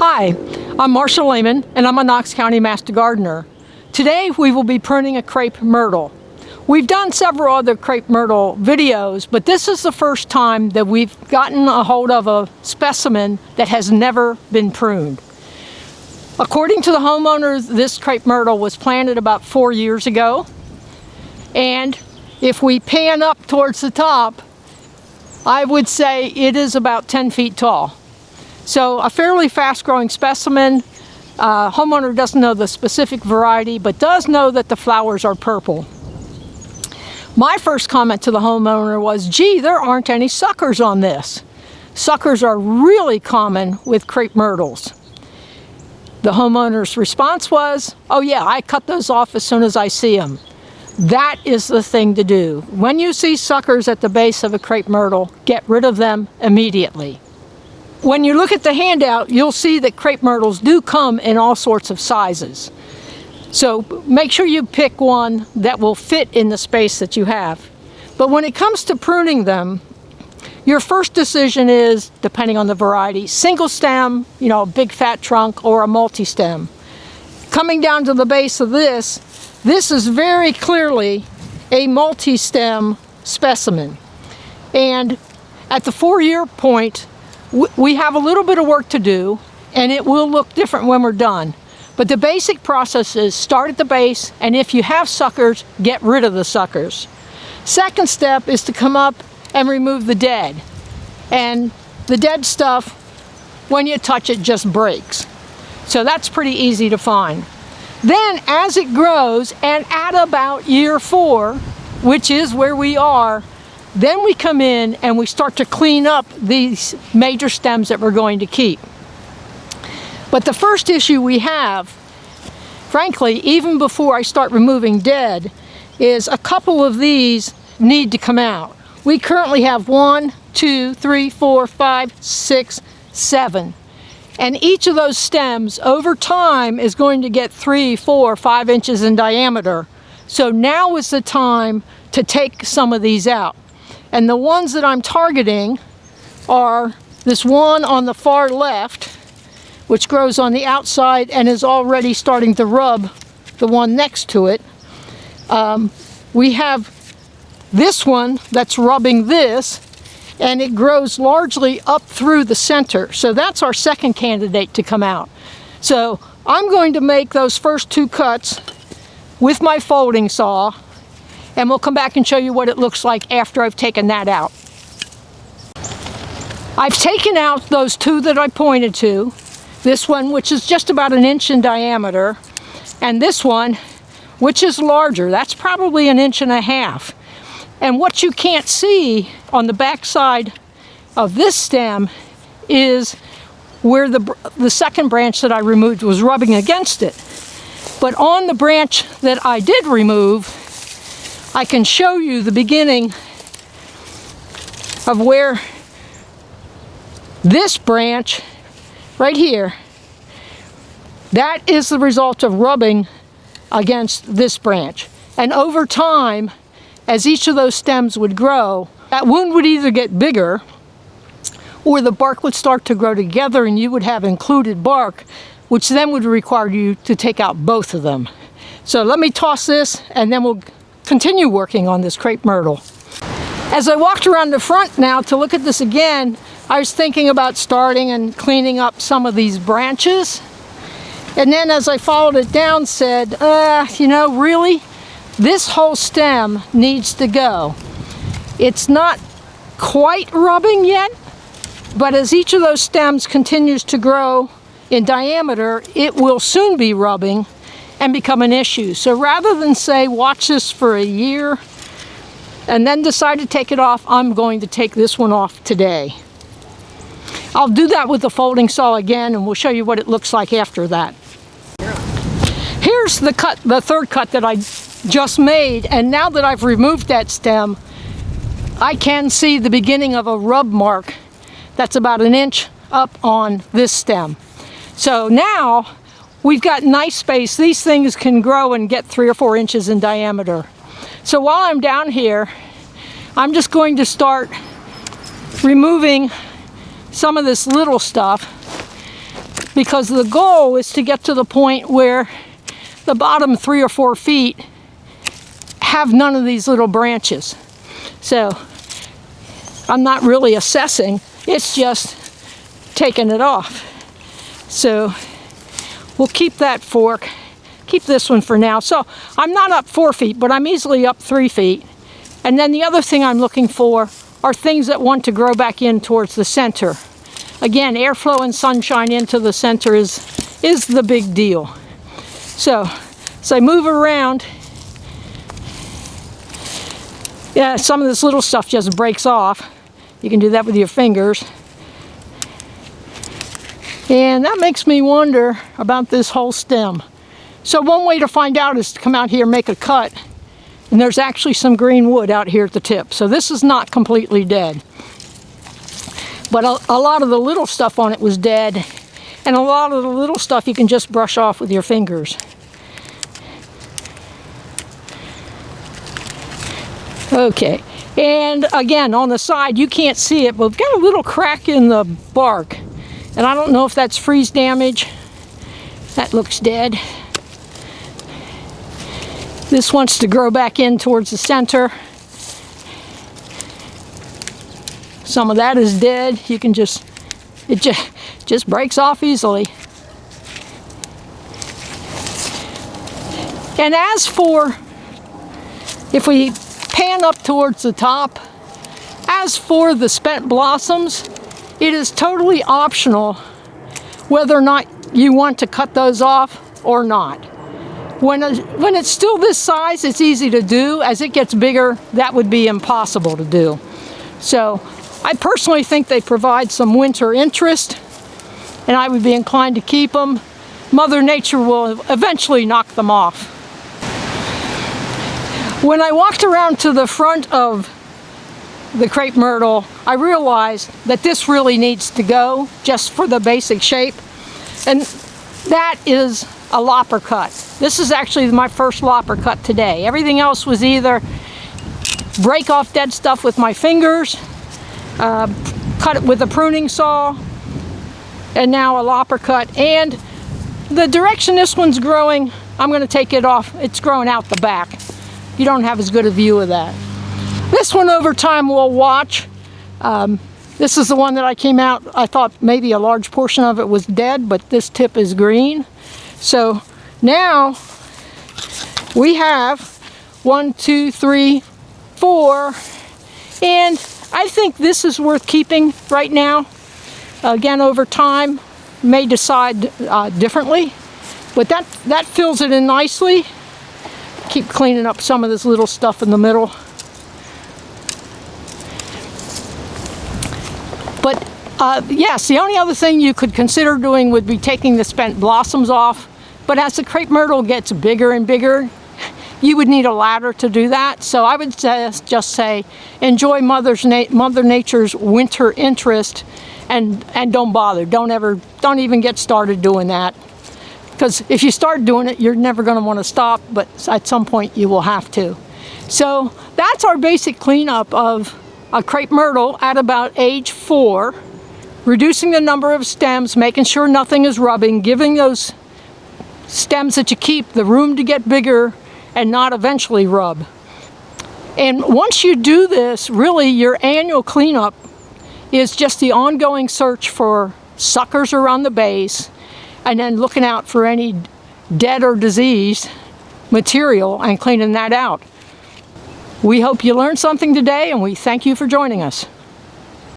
Hi, I'm Marcia Lehman and I'm a Knox County Master Gardener. Today we will be pruning a Crape Myrtle. We've done several other Crape Myrtle videos, but this is the first time that we've gotten a hold of a specimen that has never been pruned. According to the homeowner, this Crape Myrtle was planted about 4 years ago, and if we pan up towards the top, I would say it is about 10 feet tall. So a fairly fast-growing specimen. Homeowner doesn't know the specific variety, but does know that the flowers are purple. My first comment to the homeowner was, gee, there aren't any suckers on this. Suckers are really common with Crape Myrtles. The homeowner's response was, oh yeah, I cut those off as soon as I see them. That is the thing to do. When you see suckers at the base of a Crape Myrtle, get rid of them immediately. When you look at the handout, you'll see that Crape Myrtles do come in all sorts of sizes. So make sure you pick one that will fit in the space that you have. But when it comes to pruning them, your first decision is, depending on the variety, single stem, a big fat trunk, or a multi-stem. Coming down to the base of this is very clearly a multi-stem specimen. And at the 4-year point, we have a little bit of work to do, and it will look different when we're done. But the basic process is start at the base, and if you have suckers, get rid of the suckers. Second step is to come up and remove the dead. And the dead stuff, when you touch it, just breaks. So that's pretty easy to find. Then as it grows, and at about year 4, which is where we are, then we come in and we start to clean up these major stems that we're going to keep. But the first issue we have, frankly, even before I start removing dead, is a couple of these need to come out. We currently have 1, 2, 3, 4, 5, 6, 7. And each of those stems over time is going to get 3, 4, 5 inches in diameter. So now is the time to take some of these out. And the ones that I'm targeting are this one on the far left, which grows on the outside and is already starting to rub the one next to it. We have this one that's rubbing this, and it grows largely up through the center. So that's our second candidate to come out. So I'm going to make those first 2 cuts with my folding saw, and we'll come back and show you what it looks like after I've taken that out. I've taken out those 2 that I pointed to. This one, which is just about 1 inch in diameter, and this one, which is larger. That's probably 1.5 inches. And what you can't see on the back side of this stem is where the second branch that I removed was rubbing against it. But on the branch that I did remove, I can show you the beginning of where this branch right here, that is the result of rubbing against this branch. And over time, as each of those stems would grow, that wound would either get bigger or the bark would start to grow together and you would have included bark, which then would require you to take out both of them. So let me toss this and then we'll continue working on this Crape Myrtle. As I walked around the front now to look at this again, I was thinking about starting and cleaning up some of these branches. And then as I followed it down, said, really, this whole stem needs to go. It's not quite rubbing yet, but as each of those stems continues to grow in diameter, it will soon be rubbing and become an issue. So rather than say, watch this for a year and then decide to take it off, I'm going to take this one off today. I'll do that with the folding saw again, and we'll show you what it looks like after that. Here's the third cut that I just made, and now that I've removed that stem, I can see the beginning of a rub mark that's about 1 inch up on this stem. So now we've got nice space. These things can grow and get 3 or 4 inches in diameter. So while I'm down here, I'm just going to start removing some of this little stuff because the goal is to get to the point where the bottom 3 or 4 feet have none of these little branches. So I'm not really assessing, it's just taking it off. So we'll keep that fork, keep this one for now. So I'm not up 4 feet, but I'm easily up 3 feet. And then the other thing I'm looking for are things that want to grow back in towards the center. Again, airflow and sunshine into the center is the big deal. So as I move around, yeah, some of this little stuff just breaks off. You can do that with your fingers. And that makes me wonder about this whole stem. So one way to find out is to come out here and make a cut. And there's actually some green wood out here at the tip. So this is not completely dead. But a lot of the little stuff on it was dead. And a lot of the little stuff you can just brush off with your fingers. Okay, and again, on the side, you can't see it, but we've got a little crack in the bark. And I don't know if that's freeze damage. That looks dead. This wants to grow back in towards the center. Some of that is dead. You can just, it just breaks off easily. And as for, if we pan up towards the top, as for the spent blossoms, it is totally optional whether or not you want to cut those off or not. When it's still this size, it's easy to do. As it gets bigger, that would be impossible to do. So I personally think they provide some winter interest, and I would be inclined to keep them. Mother Nature will eventually knock them off. When I walked around to the front of the crepe myrtle, I realized that this really needs to go just for the basic shape. And that is a lopper cut. This is actually my first lopper cut today. Everything else was either break off dead stuff with my fingers, cut it with a pruning saw, and now a lopper cut. And the direction this one's growing, I'm going to take it off. It's growing out the back. You don't have as good a view of that. This one over time we'll watch. This is the one that I came out, I thought maybe a large portion of it was dead, but this tip is green. So now we have 1, 2, 3, 4, and I think this is worth keeping right now. Again, over time, may decide differently, but that fills it in nicely. Keep cleaning up some of this little stuff in the middle. But yes, the only other thing you could consider doing would be taking the spent blossoms off. But as the crepe myrtle gets bigger and bigger, you would need a ladder to do that. So I would just say, enjoy Mother Nature's winter interest, and don't bother. Don't even get started doing that. Because if you start doing it, you're never going to want to stop, but at some point you will have to. So that's our basic cleanup of a crepe myrtle at about age 4. Reducing the number of stems, making sure nothing is rubbing, giving those stems that you keep the room to get bigger and not eventually rub. And once you do this, really your annual cleanup is just the ongoing search for suckers around the base, and then looking out for any dead or diseased material and cleaning that out. We hope you learned something today, and we thank you for joining us.